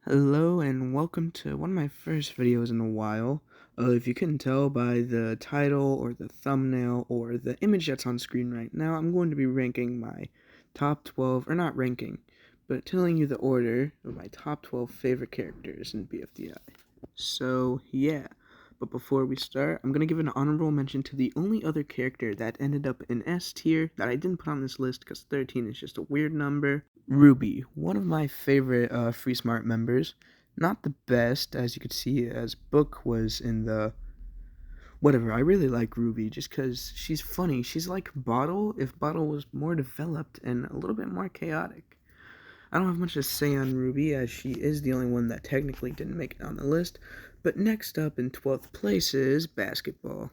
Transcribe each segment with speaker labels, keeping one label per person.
Speaker 1: Hello and welcome to one of my first videos in a while. If you couldn't tell by the title or the thumbnail or the image that's on screen right now, I'm going to be ranking my top 12, or not ranking, but telling you the order of my top 12 favorite characters in BFDI. So, yeah. But before we start, I'm going to give an honorable mention to the only other character that ended up in S tier that I didn't put on this list because 13 is just a weird number. Ruby, one of my favorite Free Smart members. Not the best, as you could see, as Book was in the... Whatever, I really like Ruby just because she's funny. She's like Bottle if Bottle was more developed and a little bit more chaotic. I don't have much to say on Ruby, as she is the only one that technically didn't make it on the list. But next up in 12th place is Basketball.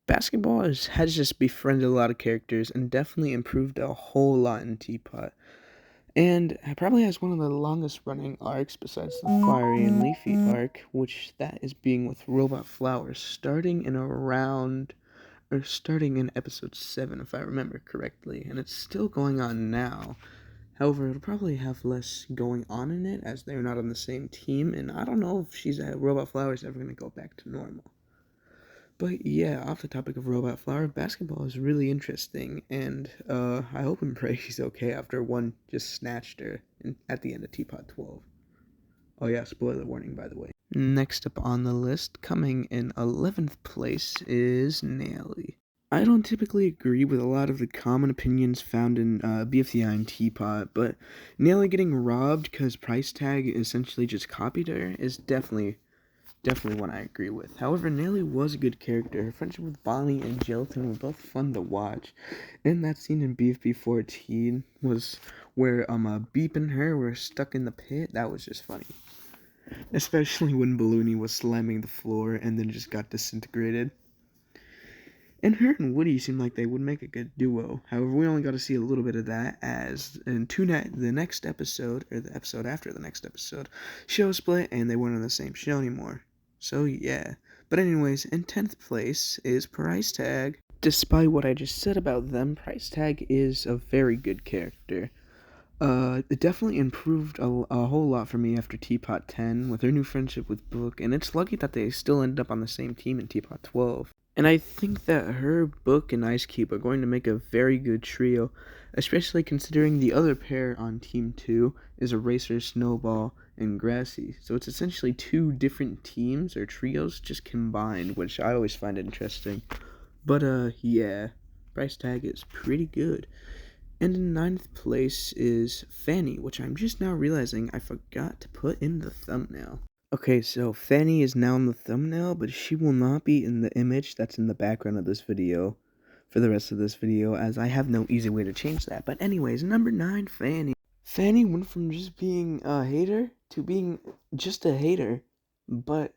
Speaker 1: Basketball has just befriended a lot of characters and definitely improved a whole lot in Teapot. And it probably has one of the longest running arcs besides the Fiery and Leafy arc, which that is being with Robot Flowers, starting in episode 7 if I remember correctly, and it's still going on now. However, it'll probably have less going on in it as they're not on the same team, and I don't know if Robot Flower is ever going to go back to normal. But yeah, off the topic of Robot Flower, basketball is really interesting, and I hope and pray she's okay after one just snatched her at the end of Teapot 12. Oh yeah, spoiler warning by the way. Next up on the list, coming in 11th place, is Nelly. I don't typically agree with a lot of the common opinions found in BFDI and Teapot, but Nelly getting robbed because Price Tag essentially just copied her is definitely one I agree with. However, Nelly was a good character. Her friendship with Bonnie and Gelatin were both fun to watch. And that scene in BFB 14 was where Beep and her were stuck in the pit. That was just funny. Especially when Balloony was slamming the floor and then just got disintegrated. And her and Woody seemed like they would make a good duo. However, we only got to see a little bit of that as in the next episode, or the episode after the next episode, show split and they weren't on the same show anymore. So yeah. But anyways, in 10th place is Price Tag. Despite what I just said about them, Price Tag is a very good character. It definitely improved a whole lot for me after Teapot 10 with her new friendship with Book, and it's lucky that they still ended up on the same team in Teapot 12. And I think that her, Book, and Ice Cube are going to make a very good trio, especially considering the other pair on Team 2 is Eraser, Snowball, and Grassy. So it's essentially two different teams or trios just combined, which I always find interesting. But yeah, Price Tag is pretty good. And in 9th place is Fanny, which I'm just now realizing I forgot to put in the thumbnail. Okay, so Fanny is now in the thumbnail, but she will not be in the image that's in the background of this video for the rest of this video, as I have no easy way to change that. But anyways, number 9, Fanny. Fanny went from just being a hater to being just a hater, but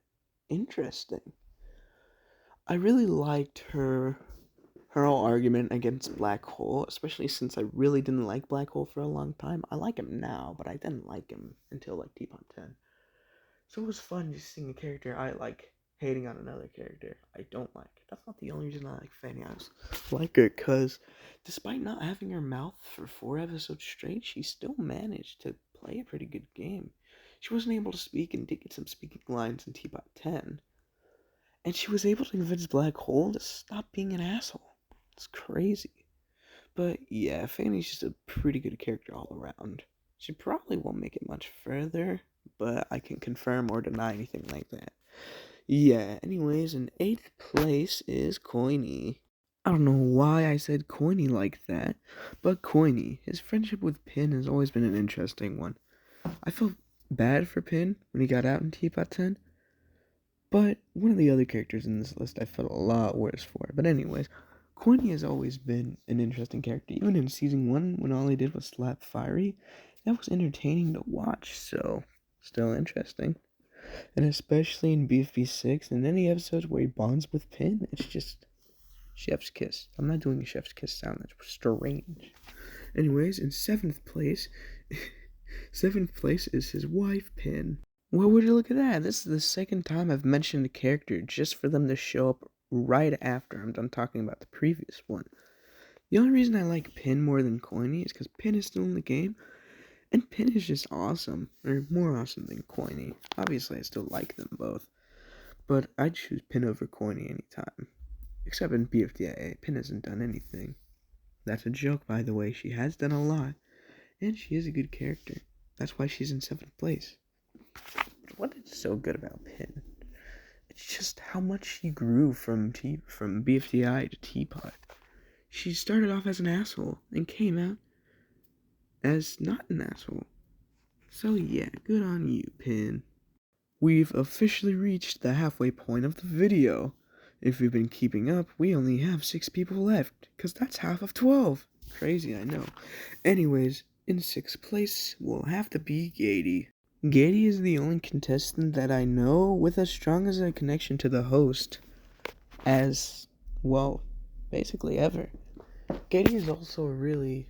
Speaker 1: interesting. I really liked her whole argument against Black Hole, especially since I really didn't like Black Hole for a long time. I like him now, but I didn't like him until like Teapot 10. So it was fun just seeing a character I like hating on another character I don't like. That's not the only reason I like Fanny. I just like her because despite not having her mouth for 4 episodes straight, she still managed to play a pretty good game. She wasn't able to speak and did get some speaking lines in Teapot 10. And she was able to convince Black Hole to stop being an asshole. It's crazy. But yeah, Fanny's just a pretty good character all around. She probably won't make it much further, but I can confirm or deny anything like that. Yeah, anyways, in 8th place is Coiny. I don't know why I said Coiny like that, but Coiny, his friendship with Pin has always been an interesting one. I felt bad for Pin when he got out in Teapot 10, but one of the other characters in this list I felt a lot worse for. But anyways, Coiny has always been an interesting character. Even in Season 1, when all he did was slap Fiery, that was entertaining to watch, so still interesting. And especially in BFB 6, and any episodes where he bonds with Pin, it's just chef's kiss. I'm not doing a chef's kiss sound, that's strange. Anyways, in 7th place, 7th place is his wife, Pin. Well, would you look at that? This is the second time I've mentioned a character just for them to show up right after I'm done talking about the previous one. The only reason I like Pin more than Coiny is because Pin is still in the game, And Pin is just awesome, or more awesome than Coiny. Obviously, I still like them both, but I'd choose Pin over Coiny anytime. Except in BFDI, Pin hasn't done anything. That's a joke, by the way. She has done a lot, and she is a good character. That's why she's in 7th place. What is so good about Pin? It's just how much she grew from BFDI to TPOT. She started off as an asshole and came out as not an asshole. So yeah, good on you, Pin. We've officially reached the halfway point of the video. If you've been keeping up, we only have 6 people left, because that's half of 12. Crazy, I know. Anyways, in 6th place will have to be Gady. Gady is the only contestant that I know with as strong as a connection to the host as, well, basically ever. Gady is also a really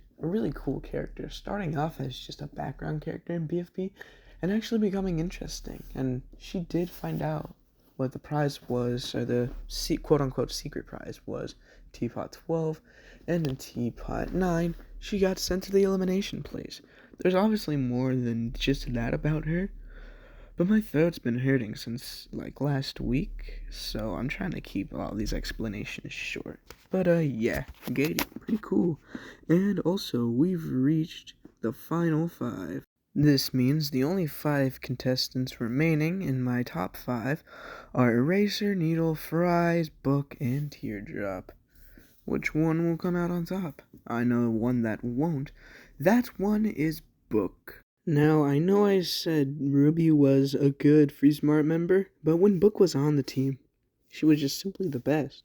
Speaker 1: cool character, starting off as just a background character in BFB and actually becoming interesting. And she did find out what the prize was, or the quote-unquote secret prize was, TPOT 12, and in TPOT 9, she got sent to the elimination place. There's obviously more than just that about her, but my throat's been hurting since, last week, so I'm trying to keep all these explanations short. But, yeah, Gady, pretty cool. And also, we've reached the final 5. This means the only 5 contestants remaining in my top 5 are Eraser, Needle, Fries, Book, and Teardrop. Which one will come out on top? I know one that won't. That one is Book. Now, I know I said Ruby was a good Free Smart member, but when Book was on the team, she was just simply the best.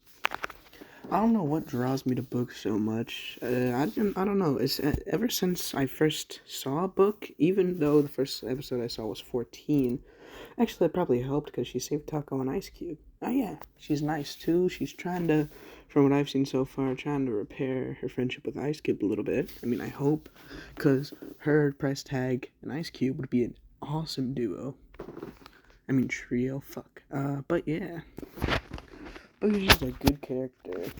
Speaker 1: I don't know what draws me to Book so much. I don't know. It's ever since I first saw Book, even though the first episode I saw was 14. Actually, that probably helped because she saved Taco and Ice Cube. Oh yeah, she's nice too. She's trying to, from what I've seen so far, trying to repair her friendship with Ice Cube a little bit. I mean, I hope, because her, Price Tag, and Ice Cube would be an awesome duo. I mean, trio, fuck. But yeah. Book is just a good character.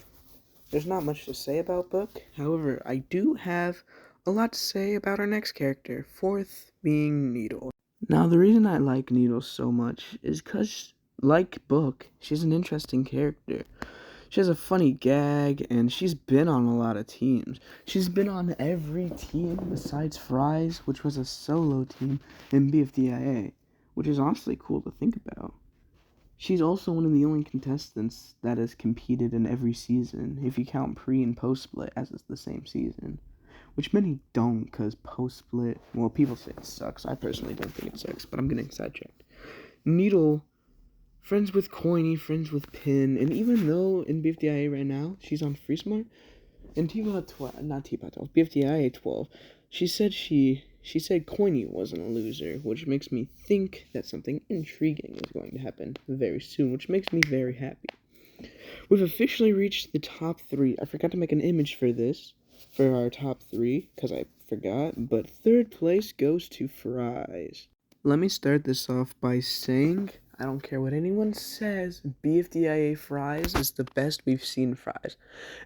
Speaker 1: There's not much to say about Book. However, I do have a lot to say about our next character, 4th being Needle. Now, the reason I like Needle so much is because, like Book, she's an interesting character. She has a funny gag, and she's been on a lot of teams. She's been on every team besides Fries, which was a solo team in BFDIA, which is honestly cool to think about. She's also one of the only contestants that has competed in every season, if you count pre- and post-split as it's the same season. Which many don't, because post-split, well, people say it sucks. I personally don't think it sucks, but I'm getting sidetracked. Needle, friends with Coiny, friends with Pin, and even though in BFDIA right now, she's on Free Smart, in TPOT 12, not TPOT 12, BFDIA 12, she said Coiny wasn't a loser, which makes me think that something intriguing is going to happen very soon, which makes me very happy. We've officially reached the top 3. I forgot to make an image for this, for our top 3, because I forgot, but 3rd place goes to Fries. Let me start this off by saying, I don't care what anyone says, BFDIA Fries is the best we've seen Fries,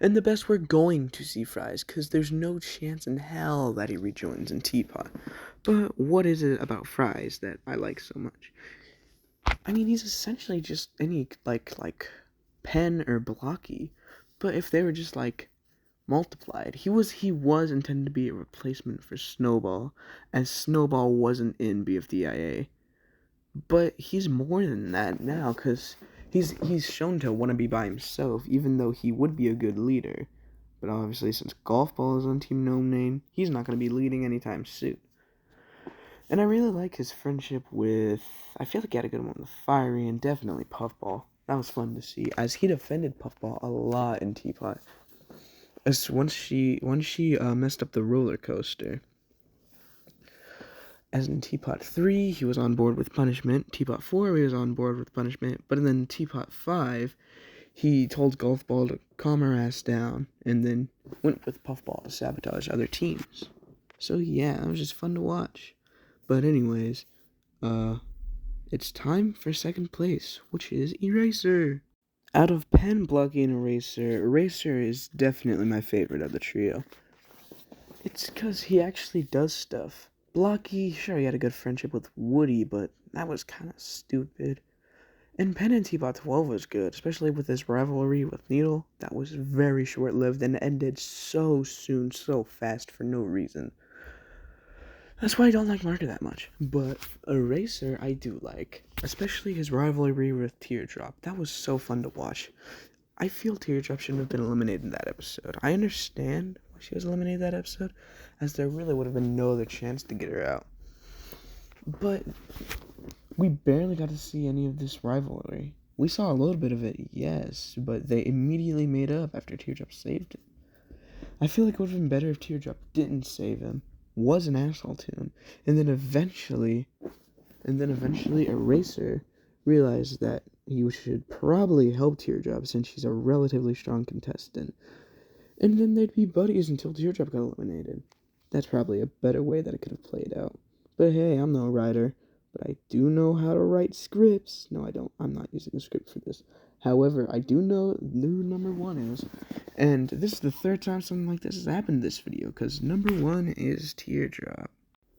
Speaker 1: and the best we're going to see Fries, because there's no chance in hell that he rejoins in Teapot. But what is it about Fries that I like so much? I mean, he's essentially just any, like Pen or Blocky, but if they were just, multiplied. He was intended to be a replacement for Snowball, as Snowball wasn't in BFDIA. But he's more than that now, because he's shown to want to be by himself, even though he would be a good leader. But obviously, since Golf Ball is on Team Gnome Name, he's not going to be leading anytime soon. And I really like his friendship with, I feel like he had a good one with Fiery, and definitely Puffball. That was fun to see, as he defended Puffball a lot in Teapot. As once she messed up the roller coaster. As in Teapot 3, he was on board with punishment. Teapot 4, he was on board with punishment. But then Teapot 5, he told Golf Ball to calm her ass down, and then went with Puffball to sabotage other teams. So yeah, it was just fun to watch. But anyways, it's time for 2nd place, which is Eraser. Out of Pen, Blocky, and Eraser is definitely my favorite of the trio. It's because he actually does stuff. Blocky, sure, he had a good friendship with Woody, but that was kind of stupid. And Pen and Teapot 12 was good, especially with his rivalry with Needle. That was very short-lived and ended so soon, so fast, for no reason. That's why I don't like Marker that much. But Eraser, I do like. Especially his rivalry with Teardrop. That was so fun to watch. I feel Teardrop shouldn't have been eliminated in that episode. I understand why she was eliminated that episode, as there really would have been no other chance to get her out. But we barely got to see any of this rivalry. We saw a little bit of it, yes, but they immediately made up after Teardrop saved him. I feel like it would have been better if Teardrop didn't save him, was an asshole to him, and then eventually Eraser realized that he should probably help Teardrop since she's a relatively strong contestant. And then they'd be buddies until Teardrop got eliminated. That's probably a better way that it could have played out. But hey, I'm no writer, but I do know how to write scripts. No, I don't. I'm not using a script for this. However, I do know who number 1 is. And this is the 3rd time something like this has happened in this video, because number 1 is Teardrop.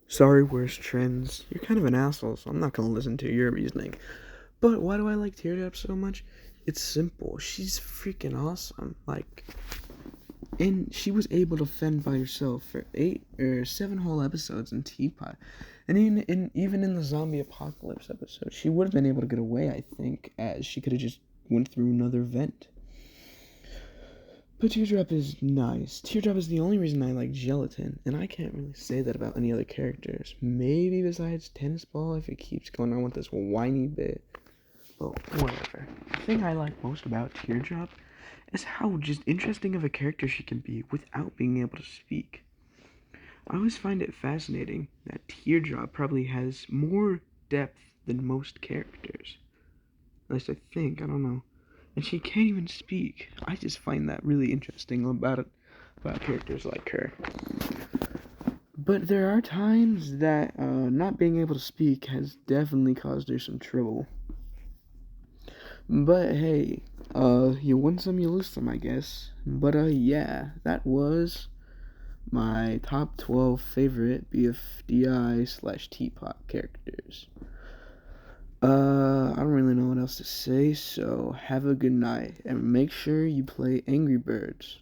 Speaker 1: Sorry, Worst Trends. You're kind of an asshole, so I'm not going to listen to your reasoning. But why do I like Teardrop so much? It's simple. She's freaking awesome. And she was able to fend by herself for 8 or 7 whole episodes in Teapot. And even in the zombie apocalypse episode, she would have been able to get away, I think, as she could have just went through another vent. But Teardrop is nice. Teardrop is the only reason I like Gelatin, and I can't really say that about any other characters. Maybe besides Tennis Ball if it keeps going on with this whiny bit. Well, whatever. The thing I like most about Teardrop is how just interesting of a character she can be without being able to speak. I always find it fascinating that Teardrop probably has more depth than most characters. At least I think, I don't know. And she can't even speak. I just find that really interesting about characters like her. But there are times that not being able to speak has definitely caused her some trouble. But hey, you win some, you lose some, I guess. But yeah, that was my top 12 favorite BFDI/Teapot characters. I don't really know what else to say, so have a good night, and make sure you play Angry Birds.